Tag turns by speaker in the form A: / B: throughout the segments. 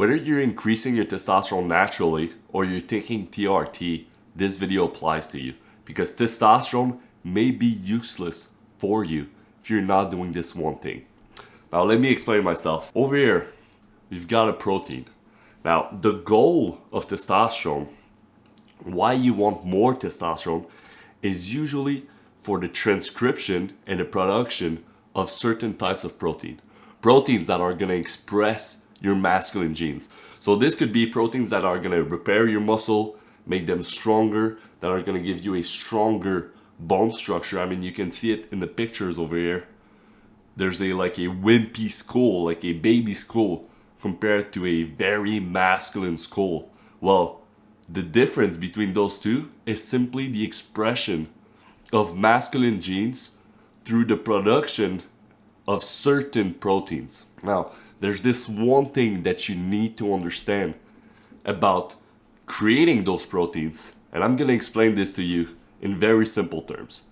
A: Whether you're increasing your testosterone naturally or you're taking TRT, this video applies to you because testosterone may be useless for you if you're not doing this one thing. Now let me explain myself. Over here, we've got a protein. Now the goal of testosterone, why you want more testosterone, is usually for the transcription and the production of certain types of protein. Proteins that are going to express your masculine genes. So this could be proteins that are going to repair your muscle, make them stronger, that are going to give you a stronger bone structure. I mean, you can see it in the pictures over here. There's like a wimpy skull, like a baby skull, compared to a very masculine skull. Well, the difference between those two is simply the expression of masculine genes through the production of certain proteins. Now, there's this one thing that you need to understand about creating those proteins, and I'm gonna explain this to you in very simple terms.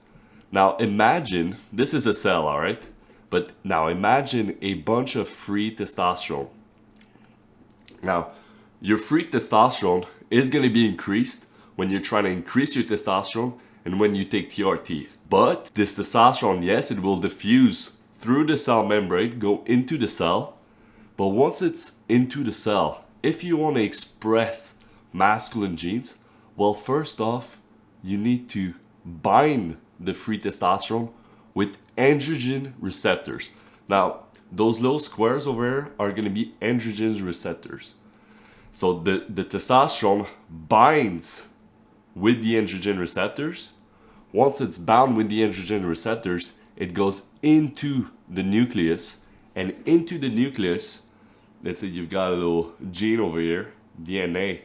A: Now imagine, this is a cell, alright? But now imagine a bunch of free testosterone. Now, your free testosterone is gonna be increased when you're trying to increase your testosterone and when you take TRT. But this testosterone, yes, it will diffuse through the cell membrane, go into the cell. But once it's into the cell, if you want to express masculine genes, well, first off, you need to bind the free testosterone with androgen receptors. Now, those little squares over here are going to be androgen receptors. So the testosterone binds with the androgen receptors. Once it's bound with the androgen receptors, it goes into the nucleus, and into the nucleus, let's say you've got a little gene over here, DNA.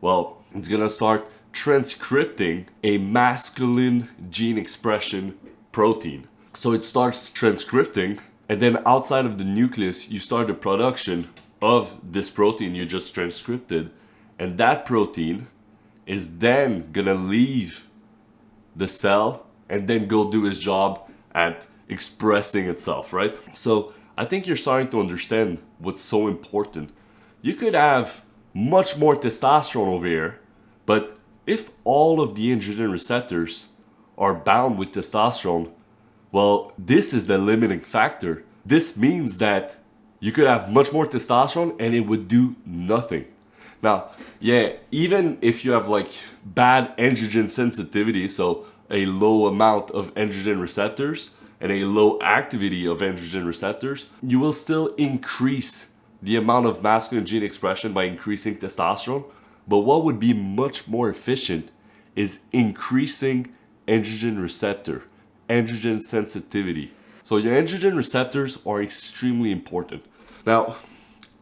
A: Well, it's gonna start transcripting a masculine gene expression protein. So it starts transcripting, and then outside of the nucleus, you start the production of this protein you just transcripted, and that protein is then gonna leave the cell and then go do his job at expressing itself, right? So I think you're starting to understand what's so important. You could have much more testosterone over here, but if all of the androgen receptors are bound with testosterone, well, this is the limiting factor. This means that you could have much more testosterone and it would do nothing. Now, yeah, even if you have like bad androgen sensitivity, so a low amount of androgen receptors and a low activity of androgen receptors, you will still increase the amount of masculine gene expression by increasing testosterone. But what would be much more efficient is increasing androgen receptor, androgen sensitivity. So your androgen receptors are extremely important. Now,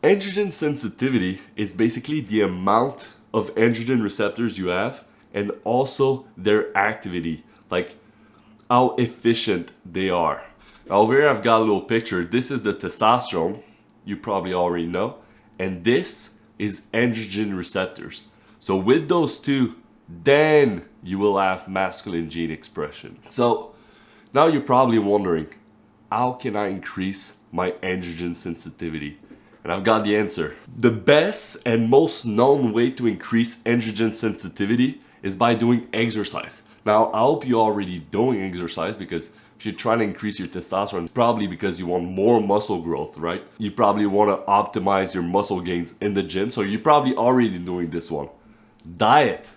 A: androgen sensitivity is basically the amount of androgen receptors you have and also their activity, like how efficient they are. Now over here I've got a little picture. This is the testosterone, you probably already know, and this is androgen receptors. So with those two, then you will have masculine gene expression. So now you're probably wondering, how can I increase my androgen sensitivity? And I've got the answer. The best and most known way to increase androgen sensitivity is by doing exercise. Now, I hope you're already doing exercise, because if you're trying to increase your testosterone, it's probably because you want more muscle growth, right? You probably want to optimize your muscle gains in the gym, so you're probably already doing this one. Diet.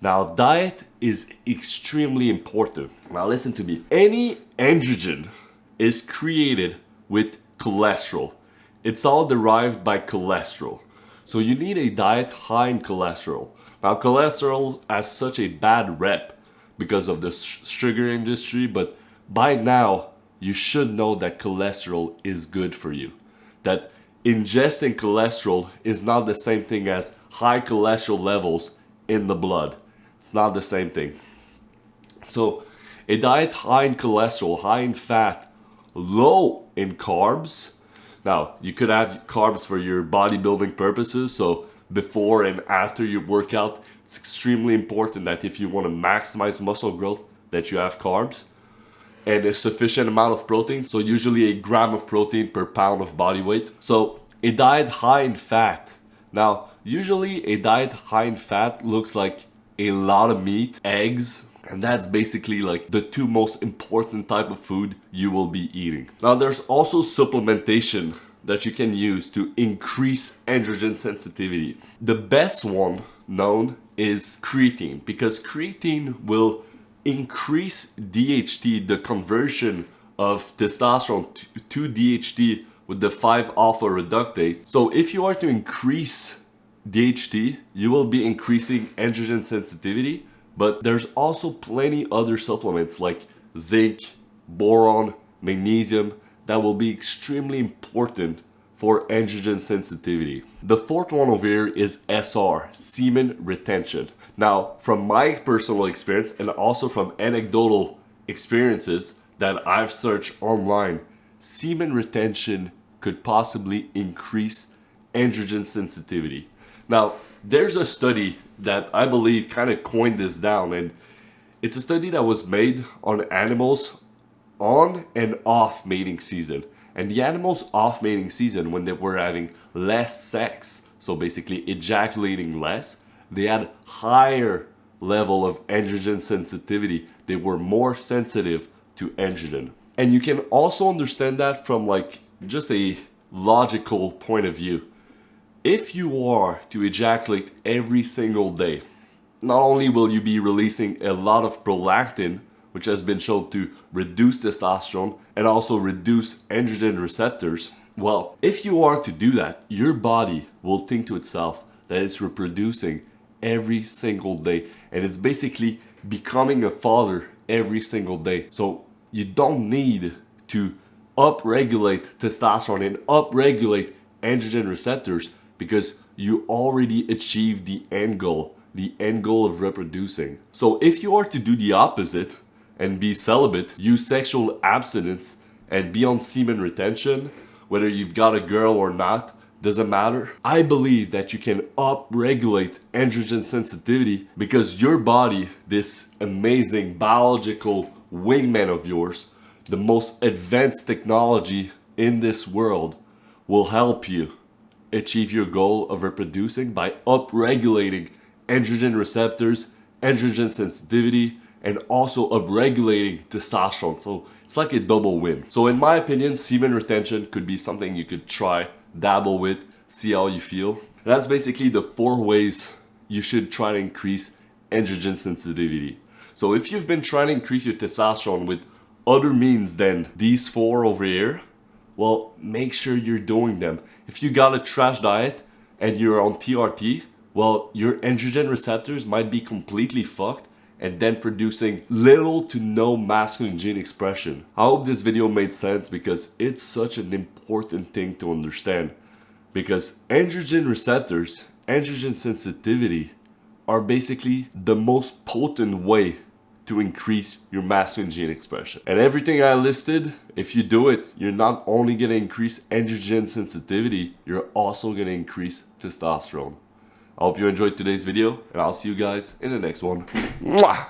A: Now, diet is extremely important. Now, listen to me. Any androgen is created with cholesterol. It's all derived by cholesterol. So you need a diet high in cholesterol. Now, cholesterol has such a bad rep because of the sugar industry, but by now you should know that cholesterol is good for you. That ingesting cholesterol is not the same thing as high cholesterol levels in the blood. It's not the same thing. So a diet high in cholesterol, high in fat, low in carbs. Now, you could have carbs for your bodybuilding purposes, so before and after your workout, it's extremely important that if you want to maximize muscle growth, that you have carbs and a sufficient amount of protein. So usually a gram of protein per pound of body weight. So a diet high in fat Now, usually a diet high in fat looks like a lot of meat, eggs, and that's basically like the two most important type of food you will be eating. Now, there's also supplementation that you can use to increase androgen sensitivity. The best one known is creatine, because creatine will increase DHT, the conversion of testosterone to DHT with the 5-alpha reductase. So if you are to increase DHT, you will be increasing androgen sensitivity, but there's also plenty other supplements like zinc, boron, magnesium that will be extremely important for androgen sensitivity. The fourth one over here is SR, semen retention. Now, from my personal experience and also from anecdotal experiences that I've searched online, semen retention could possibly increase androgen sensitivity. Now, there's a study that I believe kind of coined this down, and it's a study that was made on animals on and off mating season. And the animals off mating season, when they were having less sex, so basically ejaculating less, they had higher level of androgen sensitivity. They were more sensitive to androgen. And you can also understand that from like just a logical point of view. If you are to ejaculate every single day, not only will you be releasing a lot of prolactin, which has been shown to reduce testosterone and also reduce androgen receptors, well, if you are to do that, your body will think to itself that it's reproducing every single day, and it's basically becoming a father every single day. So you don't need to upregulate testosterone and upregulate androgen receptors, because you already achieved the end goal of reproducing. So if you are to do the opposite and be celibate, use sexual abstinence, and be on semen retention, whether you've got a girl or not, doesn't matter. I believe that you can upregulate androgen sensitivity, because your body, this amazing biological wingman of yours, the most advanced technology in this world, will help you achieve your goal of reproducing by upregulating androgen receptors, androgen sensitivity, and also upregulating testosterone. So it's like a double win. So in my opinion, semen retention could be something you could try, dabble with, see how you feel. And that's basically the 4 ways you should try to increase androgen sensitivity. So if you've been trying to increase your testosterone with other means than these 4 over here, well, make sure you're doing them. If you got a trash diet and you're on TRT, well, your androgen receptors might be completely fucked and then producing little to no masculine gene expression. I hope this video made sense, because it's such an important thing to understand. Because androgen receptors, androgen sensitivity, are basically the most potent way to increase your masculine gene expression. And everything I listed, if you do it, you're not only gonna increase androgen sensitivity, you're also gonna increase testosterone. I hope you enjoyed today's video, and I'll see you guys in the next one. Mwah!